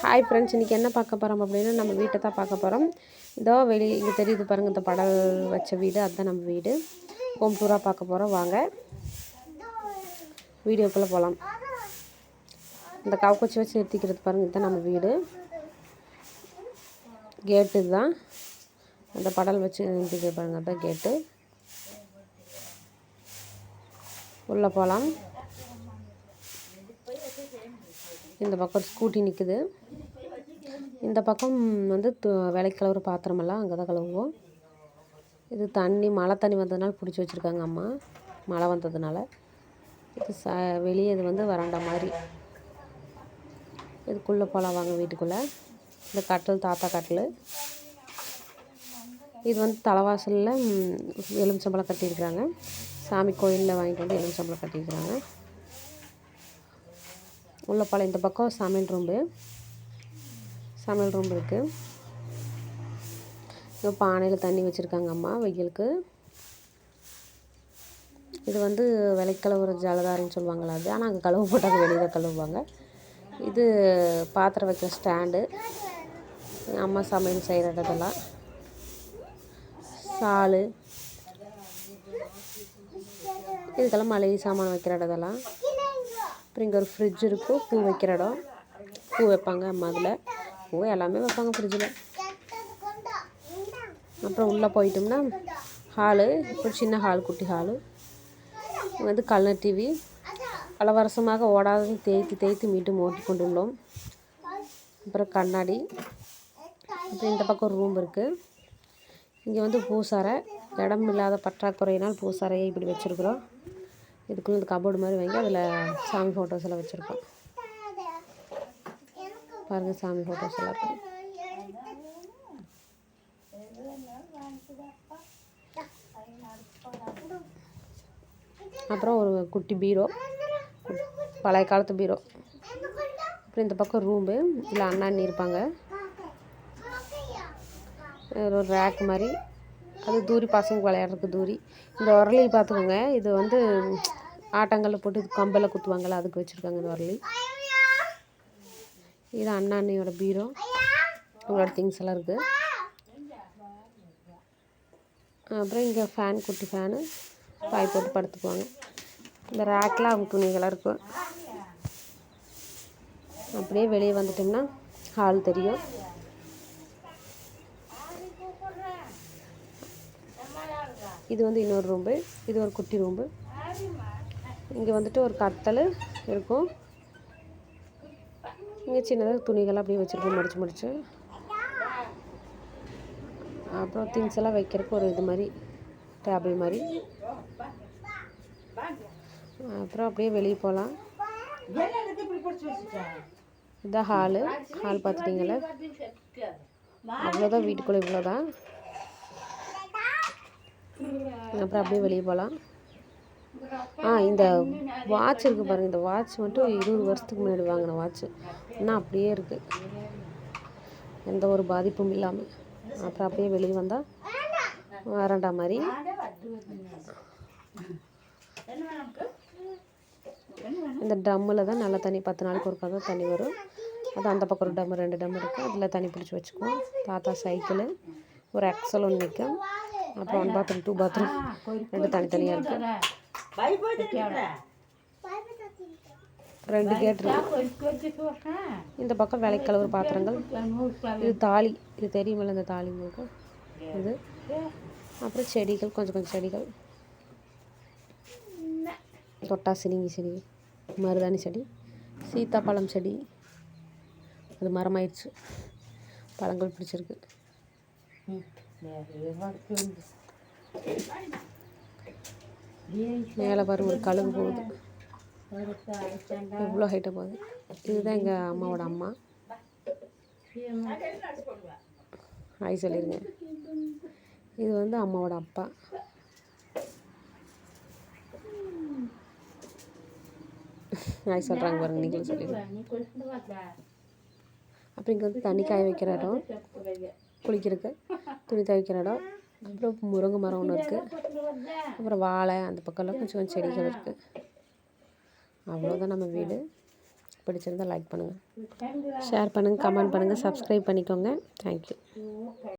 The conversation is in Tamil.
ஹாய் ஃப்ரெண்ட்ஸ், இன்றைக்கி என்ன பார்க்க போகிறோம் அப்படின்னா நம்ம வீட்டை தான் பார்க்க போகிறோம். இதோ வெளியே இங்கே தெரியுது பாருங்கள், இந்த படல் வச்ச வீடு, அதுதான் நம்ம வீடு. ஹோம் டூராக பார்க்க போகிறோம். வாங்க வீடியோக்குள்ளே போகலாம். இந்த கவுக்குச்சி வச்சு நிறுத்திக்கிறது பாருங்கள், இதுதான் நம்ம வீடு. கேட்டு தான் அந்த படல் வச்சு நிறுத்திக்கிறது பாருங்கள், அதுதான் கேட்டு. உள்ளே போகலாம். இந்த பக்கம் ஸ்கூட்டி நிற்குது. இந்த பக்கம் வந்து விலைக்கு கழுவுற பாத்திரமெல்லாம் அங்கே தான் கழுவுவோம். இது தண்ணி, மழை தண்ணி வந்ததுனால பிடிச்சி வச்சுருக்காங்க அம்மா, மழை வந்ததுனால. இது வெளியே இது வந்து வராண்டா மாதிரி. இதுக்குள்ளே போகலாம் வாங்க வீட்டுக்குள்ளே. இந்த கட்டில் தாத்தா கட்டில். இது வந்து தலைவாசலில் எலுமிச்சம்பழம் கட்டியிருக்கிறாங்க. சாமி கோயிலில் வாங்கிட்டு வந்து எலுமிச்சம்பழம் கட்டியிருக்கிறாங்க. உள்ள போல. இந்த பக்கம் சமையல் ரூம் இருக்குது. இப்போ பானையில் தண்ணி வச்சுருக்காங்க அம்மா வெயிலுக்கு. இது வந்து விலைக்கு கழுவுற ஜலதாரின்னு சொல்லுவாங்களா அது, ஆனால் அங்கே கழுவ போட்டாங்க, வெளியே தான் கழுவுவாங்க. இது பாத்திரம் வைக்கிற ஸ்டாண்டு, அம்மா சமையல் செய்கிற இடத்தெல்லாம். சால், இதுக்கெல்லாம் மளிகை சாமான் வைக்கிற இடத்தெல்லாம். அப்புறம் இங்கே ஒரு ஃப்ரிட்ஜ் இருக்கும், பூ வைக்கிற இடம். பூ வைப்பாங்க அம்மா, அதில் பூ எல்லாமே வைப்பாங்க ஃப்ரிட்ஜில். அப்புறம் உள்ளே போயிட்டோம்னா ஹாலு, ஒரு சின்ன ஹால், குட்டி ஹாலு. இது வந்து கலர் டிவி, பல வருஷமாக ஓடாத தேய்த்து மீண்டும் ஓட்டி கொண்டுள்ளோம். அப்புறம் கண்ணாடி. அப்புறம் இந்த பக்கம் ஒரு ரூம் இருக்குது. இங்கே வந்து பூசாரை, இடம் இல்லாத பற்றாக்குறையினால் பூசாரையை இப்படி வச்சுருக்குறோம். இதுக்குள்ளே இந்த கபோர்டு மாதிரி வாங்கி அதில் சாமி ஃபோட்டோஸ் எல்லாம் வச்சுருக்கோம். பாருங்கள், சாமி ஃபோட்டோஸ் எல்லாம் இருக்குது. அப்புறம் ஒரு குட்டி பீரோ, பழைய காலத்து பீரோ. அப்புறம் இந்த பக்கம் ரூம்பு, இதில் அண்ணி இருப்பாங்க. ஒரு ரேக் மாதிரி, அது தூரி, பசங்க விளையாடுறதுக்கு தூரி. இந்த உரளி பார்த்துக்கோங்க, இது வந்து ஆட்டங்கல்ல போட்டு கம்பில் குத்துவாங்கள்ல, அதுக்கு வச்சுருக்காங்க இந்த உரளி. இது அண்ணியோட பீரோ, அவங்களோட திங்ஸ் எல்லாம் இருக்குது. அப்புறம் இங்கே ஃபேன், குட்டி ஃபேனு, பாய் போட்டு படுத்துக்குவாங்க. இந்த ரேக்கில் அவங்க துணிகளாக இருக்கும். அப்படியே வெளியே வந்துட்டோம்னா ஹால் தெரியும். இது வந்து இன்னொரு ரூம்பு, இது ஒரு குட்டி ரூம்பு. இங்கே வந்துட்டு ஒரு கத்தல் இருக்கும். இங்கே சின்னதாக துணிகள்லாம் அப்படியே வச்சுருக்கோம், முடிச்சு. அப்புறம் திங்ஸ் எல்லாம் வைக்கிறதுக்கு ஒரு இது மாதிரி, டேபிள் மாதிரி. அப்புறம் அப்படியே வெளியே போகலாம். இதுதான் ஹால் பார்த்துட்டிங்கள. அவ்வளோதான் வீட்டுக்குள்ளே, இவ்வளோதான். அப்புறம் அப்படியே வெளியே போகலாம். இந்த வாட்ச் இருக்குது பாருங்கள், இந்த வாட்ச் மட்டும் 20 வருஷத்துக்கு முன்னாடி வாங்கின வாட்ச், இன்னும் அப்படியே இருக்குது, எந்த ஒரு பாதிப்பும் இல்லாமல். அப்புறம் அப்படியே வெளியே வந்தால் வராண்டா மாதிரி. இந்த ட்ரம்மில் தான் நல்ல தண்ணி, 10 நாளைக்கு ஒருக்கா தான் தண்ணி வரும். அது அந்த பக்கம் ஒரு ட்ரம், 2 ட்ரம் இருக்குது, அதில் தண்ணி பிடிச்சி வச்சுக்குவோம். தாத்தா சைக்கிளு, ஒரு எக்ஸல் ஒன்று நிற்கும். அப்புறம் 1 பாத்ரூம், 2 பாத்ரூம், 2 தனித்தனியாக இருக்குது. 2 கேட் இருக்குது. இந்த பக்கம் விலைக்கு கழுவுற பாத்திரங்கள். இது தாலி, இது தெரியுமில்ல, இந்த தாலி உங்களுக்கு இது. அப்புறம் செடிகள், கொஞ்சம் செடிகள், தொட்டாசினிங்கி செடி, மருதாணி செடி, சீத்தாப்பழம் செடி. அது மரமாயிடுச்சு, பழங்கள் பிடிச்சிருக்கு. மேலே பாருங்க, ஒரு கழுகு போகுது, எவ்வளோ ஹைட்டாக போகுது. இதுதான் எங்கள் அம்மாவோட அம்மா. ஹாய் சொல்லிடுங்க. இது வந்து அம்மாவோட அப்பா. ஹாய் சொல்கிறாங்க பாருங்க, நீங்களும் சொல்லிடுங்க. அப்புறம் இங்கே வந்து தண்ணி காய வைக்கிற இடம், குளிக்கிறதுக்கு, துணி துவைக்கிற இடம். அப்புறம் முருங்கை மரம் ஒன்று இருக்குது. அப்புறம் வாழை, அந்த பக்கம்லாம் கொஞ்சம் செடிகள் இருக்குது. அவ்வளோதான் நம்ம வீடு. பிடிச்சிருந்தால் லைக் பண்ணுங்கள், ஷேர் பண்ணுங்கள், கமெண்ட் பண்ணுங்கள், சப்ஸ்கிரைப் பண்ணிக்கோங்க. தேங்க்யூ.